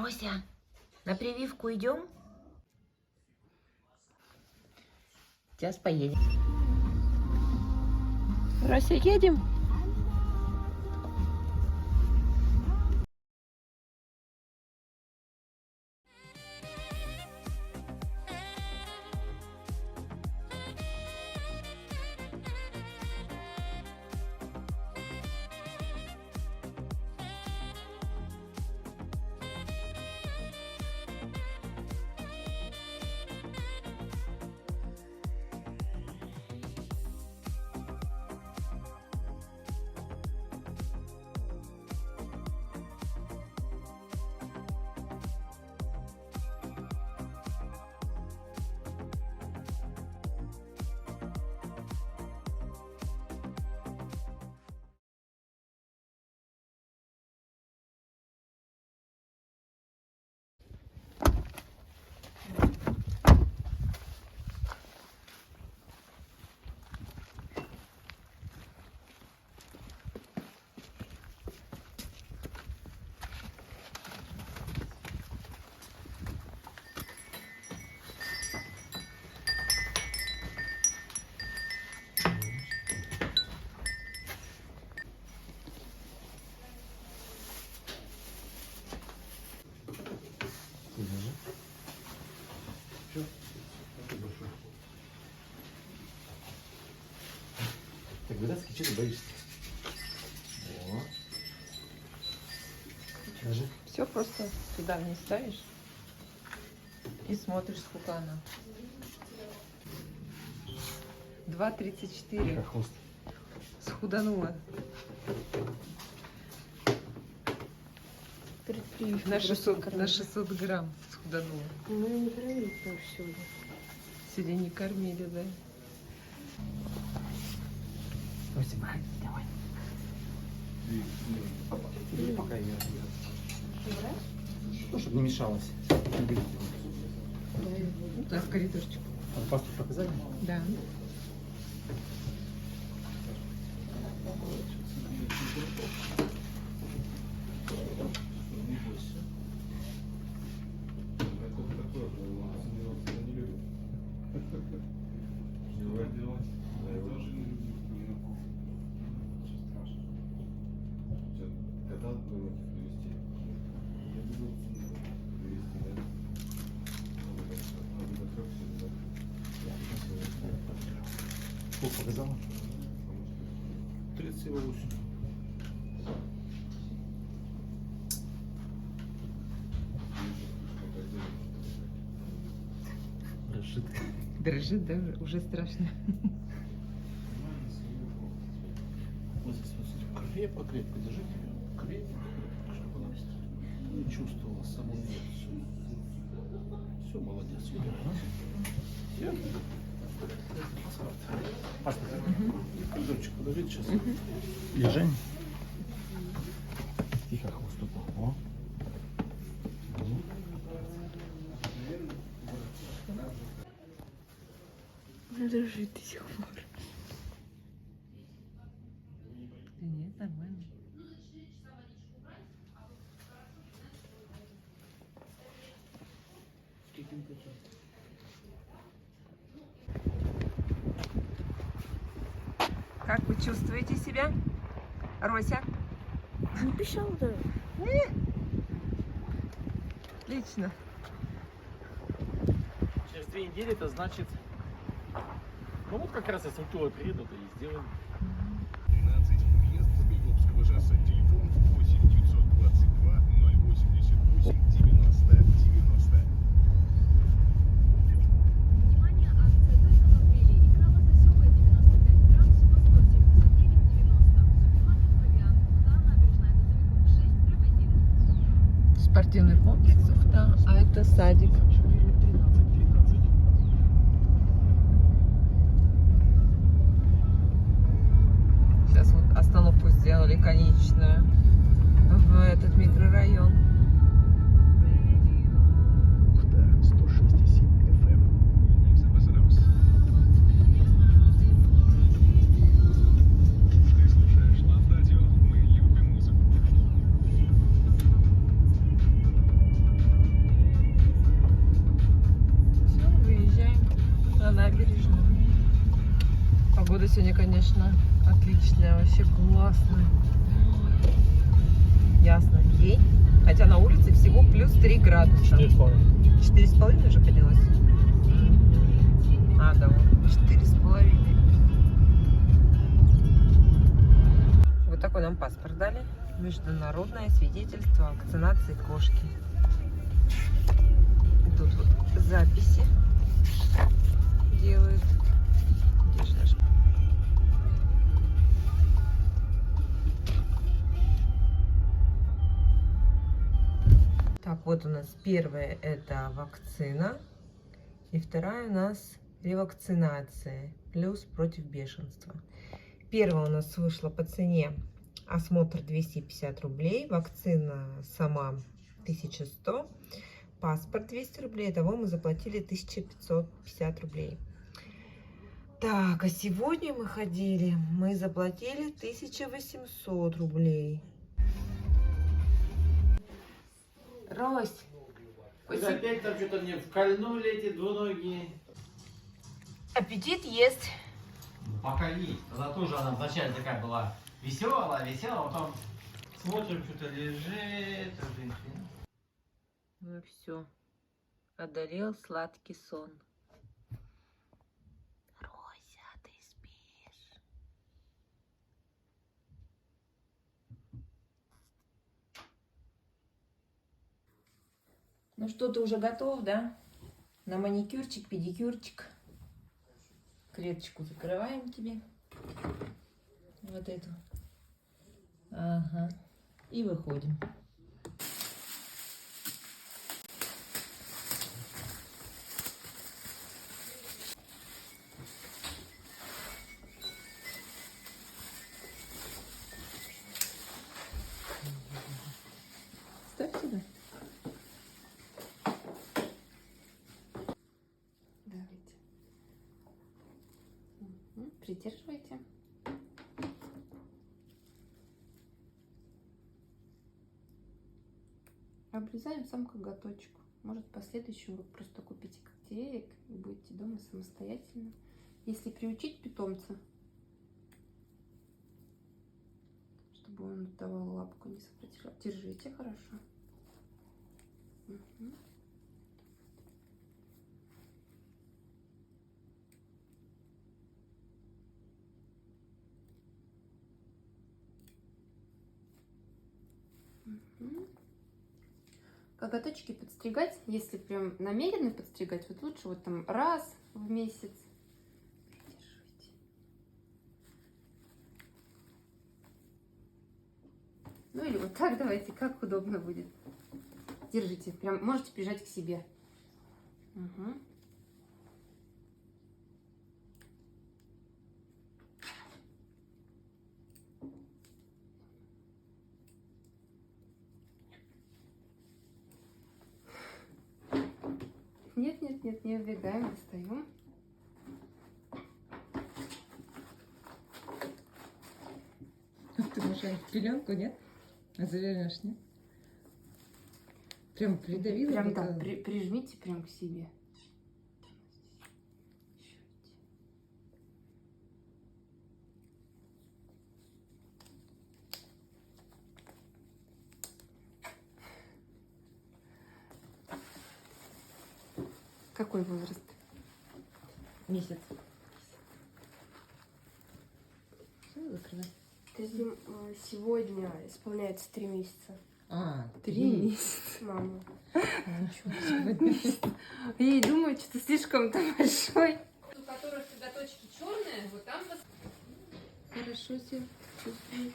Рося, на прививку идем? Сейчас поедем. Рося, едем? Так, дурацкий, что ты боишься? О. Держи. Все просто туда вниз ставишь и смотришь, сколько она. 2,34. Как хвост. Схуданула. На 600 грамм схуданула. Мы не кормили тоже сегодня. Сегодня не кормили, да? Рося, выходи, давай. Иди пока ее. Ну, чтобы не мешалось. Да, в коридорчик. А паспорт показали? Да. Сколько показала? 38. Дрожит. Дрожит, да? Уже страшно. Вот здесь вот крепко держите ее. Крепко, чтобы она не чувствовала саму инерцию. Все, молодец. Все. Паспорт. Коридорчик подождите сейчас. Лежань. Тихо, хвост упал. О. Она дрожит до сих пор. Да нет, нормально. Как вы чувствуете себя, Рося? Не пищал, да? Отлично. Через 2 недели это значит, ну вот как раз инструктура приедут и сделаем. 13, въезд с Беловского шоссе. Телефон 8 922 088 90 90. Внимание, акция «Доза автомобилей». Икра лососевая 95 грамм, всего 179,90. Супермаркет «Провиант». Ухта, набережная Дозовиков 6, 1. Спортивный комплекс Ухта, а это садик. 13. Сейчас вот остановку сделали конечную в этот микрорайон. Ухта 106,7 FM. Ты слушаешь Лав Радио. Мы любим музыку. Погода сегодня, конечно, отличная, вообще классная. Ясный день, хотя на улице всего плюс 3 градуса. 4,5 уже поднялось? А, да, 4,5. Вот такой нам паспорт дали. Международное свидетельство о вакцинации кошки. И тут вот записи делают. Где же наш? Так, вот у нас первая это вакцина. И вторая у нас ревакцинация. Плюс против бешенства. Первая у нас вышла по цене осмотр 250 рублей. Вакцина сама 1100. Паспорт 200 рублей. Итого мы заплатили 1550 рублей. Так, а сегодня мы ходили. Мы заплатили 1800 рублей. Рось. Опять там что-то мне вкольнули эти двуногие. Аппетит есть. Ну, пока есть. Она тоже, она вначале такая была веселая, потом смотрим, что-то лежит. Ну все. Одолел сладкий сон. Рося, ты спишь? Ну что, ты уже готов, да? На маникюрчик, педикюрчик. Клеточку закрываем тебе. Вот эту. Ага. И выходим. Ставь сюда. Давайте. Придерживайте. Обрезаем сам коготочек. Может, в последующем вы просто купите когтеек и будете дома самостоятельно. Если приучить питомца, чтобы он давал лапку, не сопротивлялся. Держите хорошо. Угу. Угу. Коготочки подстригать, если прям намеренно подстригать, вот лучше вот там раз в месяц. Придерживайте. Ну или вот так давайте, как удобно будет. Держите, прям можете прижать к себе. Угу. Нет, нет, нет, не убегаем, достаем. Ты можешь пеленку, нет? А завернешь, нет? Прям придавила? Прям да, прижмите прям к себе. Какой возраст? Месяц. Все, закрывай. Сегодня исполняется 3 месяца. А, 3 месяца. Мама. Я и думаю, что слишком-то большой. У которых коготочки черные, вот там хорошо себя чувствует.